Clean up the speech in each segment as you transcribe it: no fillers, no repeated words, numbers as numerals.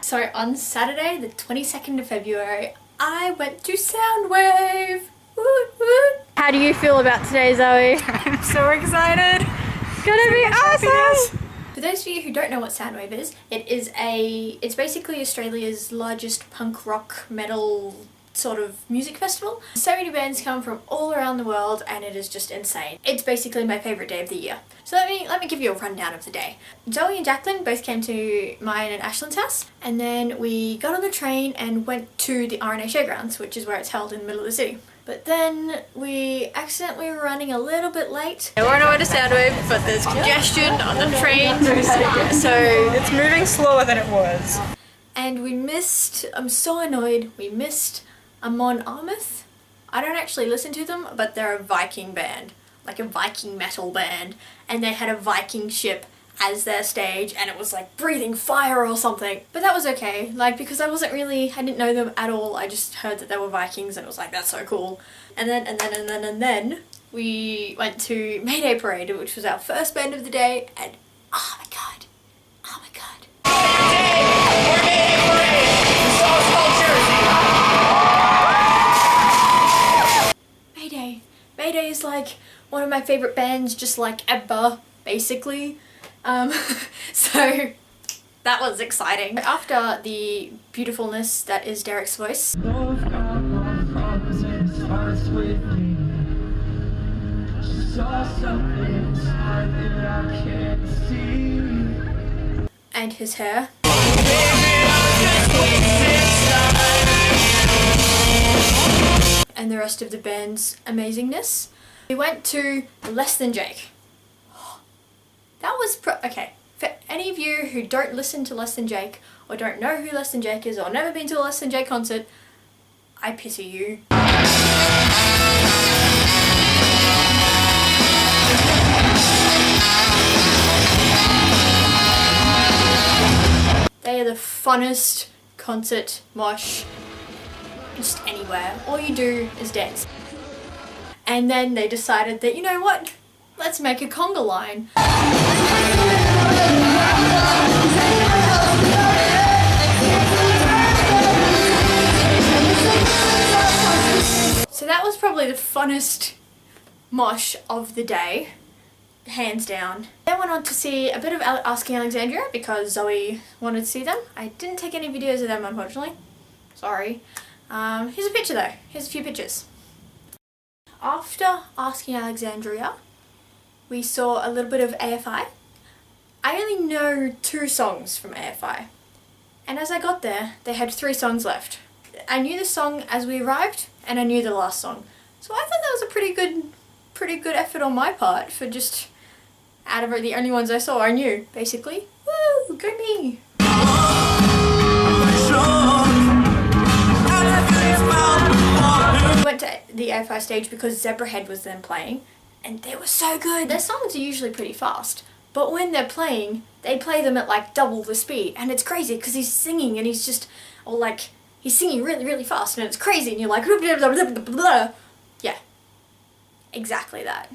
So on Saturday, the 22nd of February, I went to Soundwave. Woot woot. How do you feel about today, Zoe? I'm so excited. It's gonna be awesome. For those of you who don't know what Soundwave is, it's basically Australia's largest punk rock metal sort of music festival. So many bands come from all around the world and it is just insane. It's basically my favourite day of the year. So let me give you a rundown of the day. Zoe and Jacqueline both came to mine and Ashlyn's house, and then we got on the train and went to the RNA Showgrounds, which is where it's held in the middle of the city. But then we accidentally were running a little bit late. We're on our way to Soundwave, but there's congestion on the train, so It's moving slower than it was. and we missed, I'm so annoyed, we missed Amon Amarth. I don't actually listen to them, but they're a Viking band, like a Viking metal band, and they had a Viking ship as their stage, and it was like breathing fire or something. But that was okay, like, because I didn't know them at all. I just heard that they were Vikings and it was like, that's so cool. And then we went to Mayday Parade, which was our first band of the day, and oh my god, oh my god. Mayday is like one of my favourite bands, just like ever, basically. So that was exciting. After the beautifulness that is Derek's voice, and his hair, and the rest of the band's amazingness, we went to Less Than Jake. That was okay. For any of you who don't listen to Less Than Jake, or don't know who Less Than Jake is, or never been to a Less Than Jake concert, I pity you. They are the funnest concert mosh just anywhere. All you do is dance. And then they decided that, you know what? Let's make a conga line. So that was probably the funnest mosh of the day, hands down. Then went on to see a bit of Asking Alexandria because Zoe wanted to see them. I didn't take any videos of them, unfortunately. Sorry. Here's a picture though. Here's a few pictures. After Asking Alexandria, we saw a little bit of AFI. I only know 2 songs from AFI, and as I got there, they had 3 songs left. I knew the song as we arrived, and I knew the last song. So I thought that was a pretty good effort on my part for just, out of the only ones I saw, I knew, basically. Woo! Go me! We went to the AFI stage because Zebrahead was then playing, and they were so good. Their songs are usually pretty fast, but when they're playing, they play them at like double the speed, and it's crazy because he's singing and he's just, or like, he's singing really, really fast, and it's crazy, and you're like, blah, blah, blah, blah, blah. Yeah, exactly that.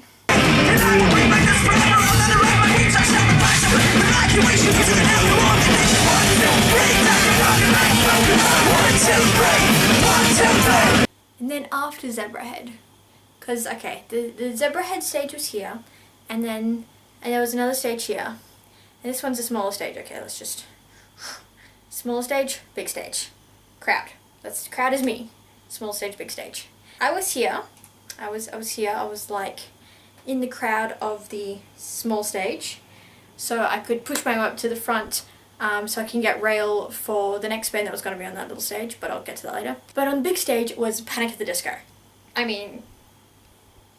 And then after Zebrahead, because okay, the Zebrahead stage was here, and there was another stage here, and this one's a smaller stage. Okay, let's just smaller stage, big stage, crowd. Crowd is me. Small stage, big stage. I was here. I was like in the crowd of the small stage, so I could push my way up to the front. So I can get rail for the next band that was going to be on that little stage, but I'll get to that later. But on the big stage was Panic at the Disco. I mean,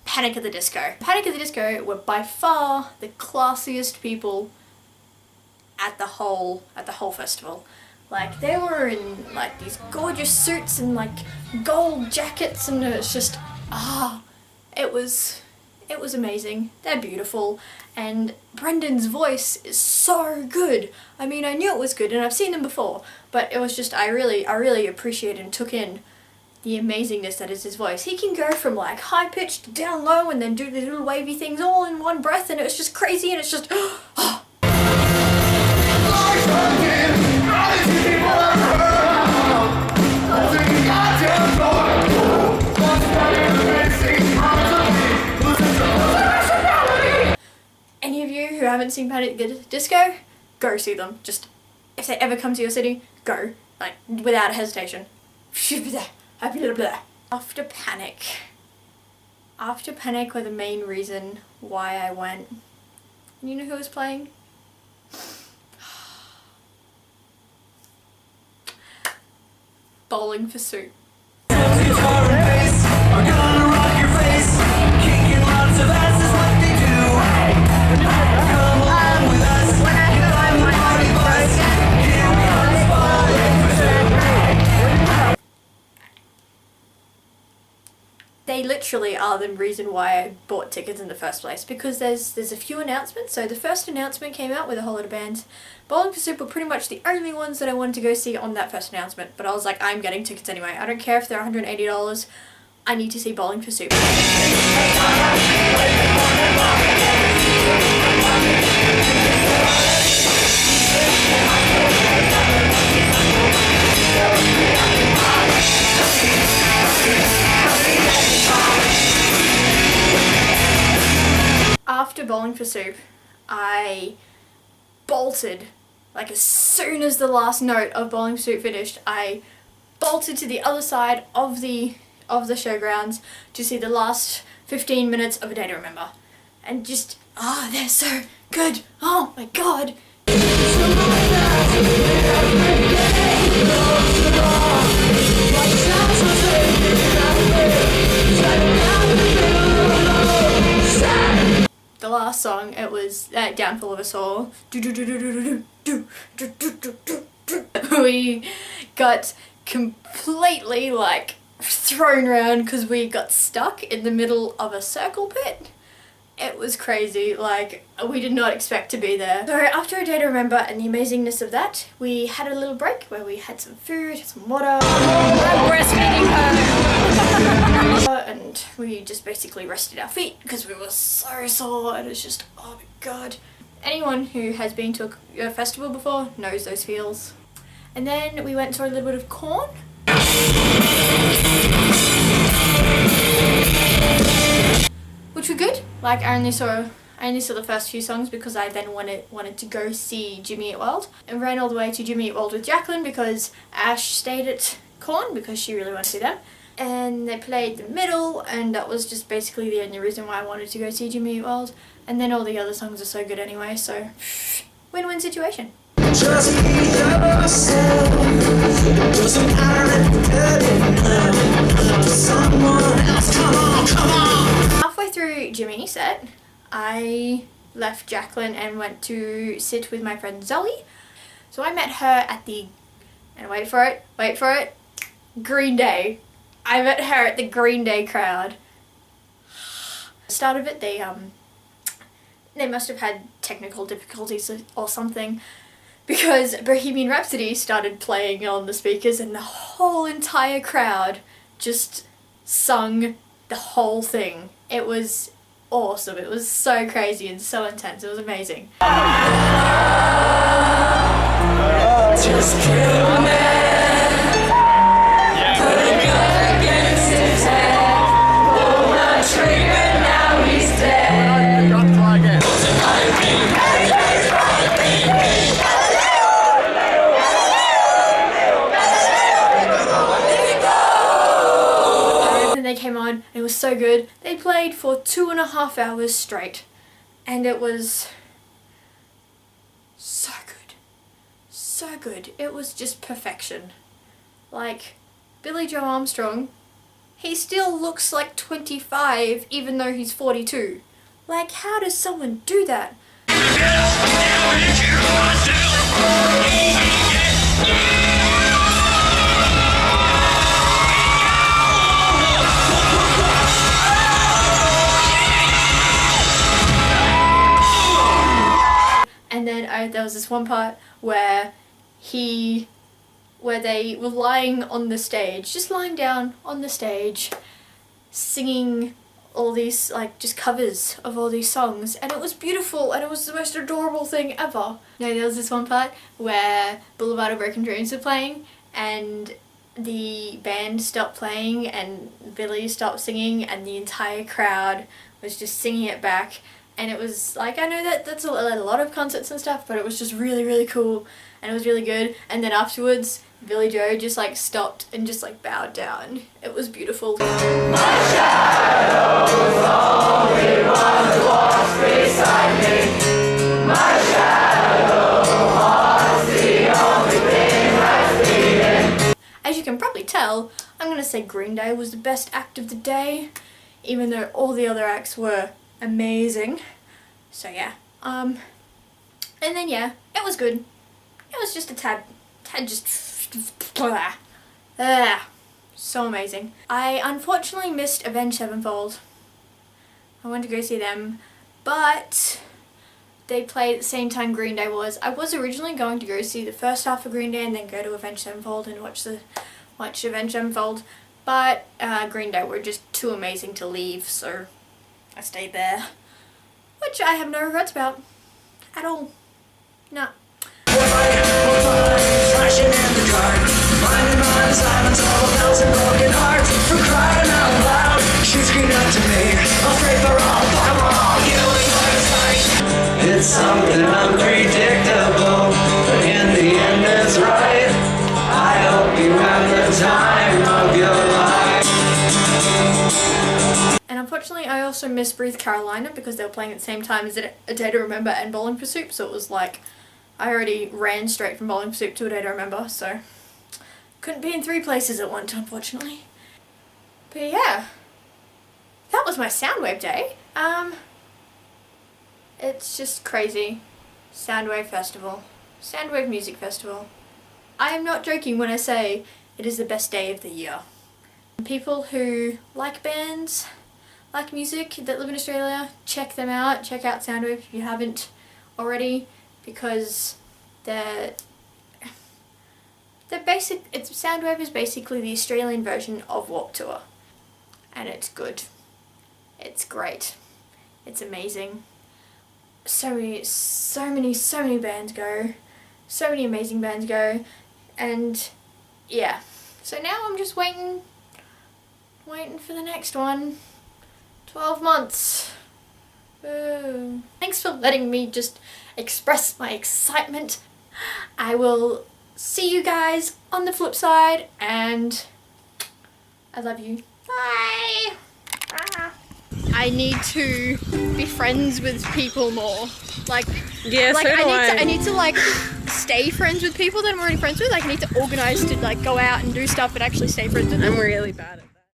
Panic at the Disco. Panic at the Disco were by far the classiest people at the whole festival. Like, they were in like these gorgeous suits and like gold jackets, and it was just, it was amazing. They're beautiful, and Brendan's voice is so good. I mean, I knew it was good and I've seen them before, but it was just, I really appreciated and took in the amazingness that is his voice. He can go from like high pitched to down low and then do the little wavy things all in one breath, and it was just crazy, and it's just, oh. haven't seen Panic at the Disco, go see them. Just, if they ever come to your city, go. Like, without hesitation. After Panic were the main reason why I went. You know who was playing? Bowling for Soup. They literally are the reason why I bought tickets in the first place, because there's a few announcements. So the first announcement came out with a whole lot of bands. Bowling for Soup were pretty much the only ones that I wanted to go see on that first announcement, but I was like, I'm getting tickets anyway. I don't care if they're $180. I need to see Bowling for Soup. After Bowling for Soup, I bolted, like as soon as the last note of Bowling for Soup finished, I bolted to the other side of the showgrounds to see the last 15 minutes of A Day to Remember. And just, they're so good. Oh my god. The last song, it was Downfall of Us All. We got completely like thrown around because we got stuck in the middle of a circle pit. It was crazy, like we did not expect to be there. So after A Day to Remember and the amazingness of that, we had a little break where we had some food, some water. I'm breastfeeding her. And we just basically rested our feet because we were so sore and it's just, oh my god. Anyone who has been to a festival before knows those feels. And then we went and saw a little bit of Korn. Which were good. Like I only saw the first few songs because I then wanted to go see Jimmy Eat World, and ran all the way to Jimmy Eat World with Jacqueline because Ash stayed at Korn because she really wanted to see them. And they played the middle, and that was just basically the only reason why I wanted to go see Jimmy Eat World. And then all the other songs are so good anyway, so win-win situation. Just be yourself. Doesn't matter if someone else. Come on. Halfway through Jimmy's set, I left Jacqueline and went to sit with my friend Zoe. So I met her at the, and wait for it, Green Day. I met her at the Green Day crowd. Start of it, they must have had technical difficulties or something, because Bohemian Rhapsody started playing on the speakers and the whole entire crowd just sung the whole thing. It was awesome. It was so crazy and so intense. It was amazing. Just kill a man. Put a gun against his head. Pull the trigger, now he's dead. And they came on, and it was so good. They played for 2.5 hours straight, and it was so good. So good. It was just perfection. Like, Billy Joe Armstrong, he still looks like 25 even though he's 42. Like, how does someone do that? And then there was this one part where they were lying on the stage, just lying down on the stage, singing all these, like, just covers of all these songs, and it was beautiful, and it was the most adorable thing ever. No, there was this one part where Boulevard of Broken Dreams were playing, and the band stopped playing, and Billy stopped singing, and the entire crowd was just singing it back, and it was like, I know that that's a lot of concerts and stuff, but it was just really, really cool, and it was really good. And then afterwards, Billy Joe just like stopped and just like bowed down. It was beautiful. My shadow's only one who walks beside me. My shadow was the only thing that's bleeding. As you can probably tell, I'm gonna say Green Day was the best act of the day, even though all the other acts were amazing. So yeah, and then yeah, it was good. It was just a tad just so amazing. I unfortunately missed Avenged Sevenfold. I wanted to go see them, but they played at the same time Green Day was. I was originally going to go see the first half of Green Day and then go to Avenged Sevenfold and watch Avenged Sevenfold, but Green Day were just too amazing to leave, so I stayed there, which I have no regrets about at all. No. Flashing in the dark, blinded by the silence of a thousand broken hearts. For crying out loud, she screamed out to me, afraid for all, but we're all healing our sight. It's something unpredictable, but in the end it's right. I hope you have the time of your life. And unfortunately, I also missed Breathe Carolina because they were playing at the same time as A Day to Remember and Bowling for Soup, so it was like I already ran straight from Bowling for Soup to A Day to Remember, so couldn't be in 3 places at once, unfortunately. But yeah, that was my Soundwave day. It's just crazy. Soundwave Festival. Soundwave Music Festival. I am not joking when I say it is the best day of the year. People who like bands, like music, that live in Australia, check them out. Check out Soundwave if you haven't already, because Soundwave is basically the Australian version of Warped Tour, and it's good. It's great. It's amazing. So many bands go. So many amazing bands go, and yeah. So now I'm just waiting for the next one. 12 months. Ooh. Thanks for letting me just express my excitement. I will see you guys on the flip side, and I love you. Bye! I need to be friends with people more. Like, Yeah, so do I need to like stay friends with people that I'm already friends with. Like, I need to organize to like go out and do stuff and actually stay friends with them. I'm really bad at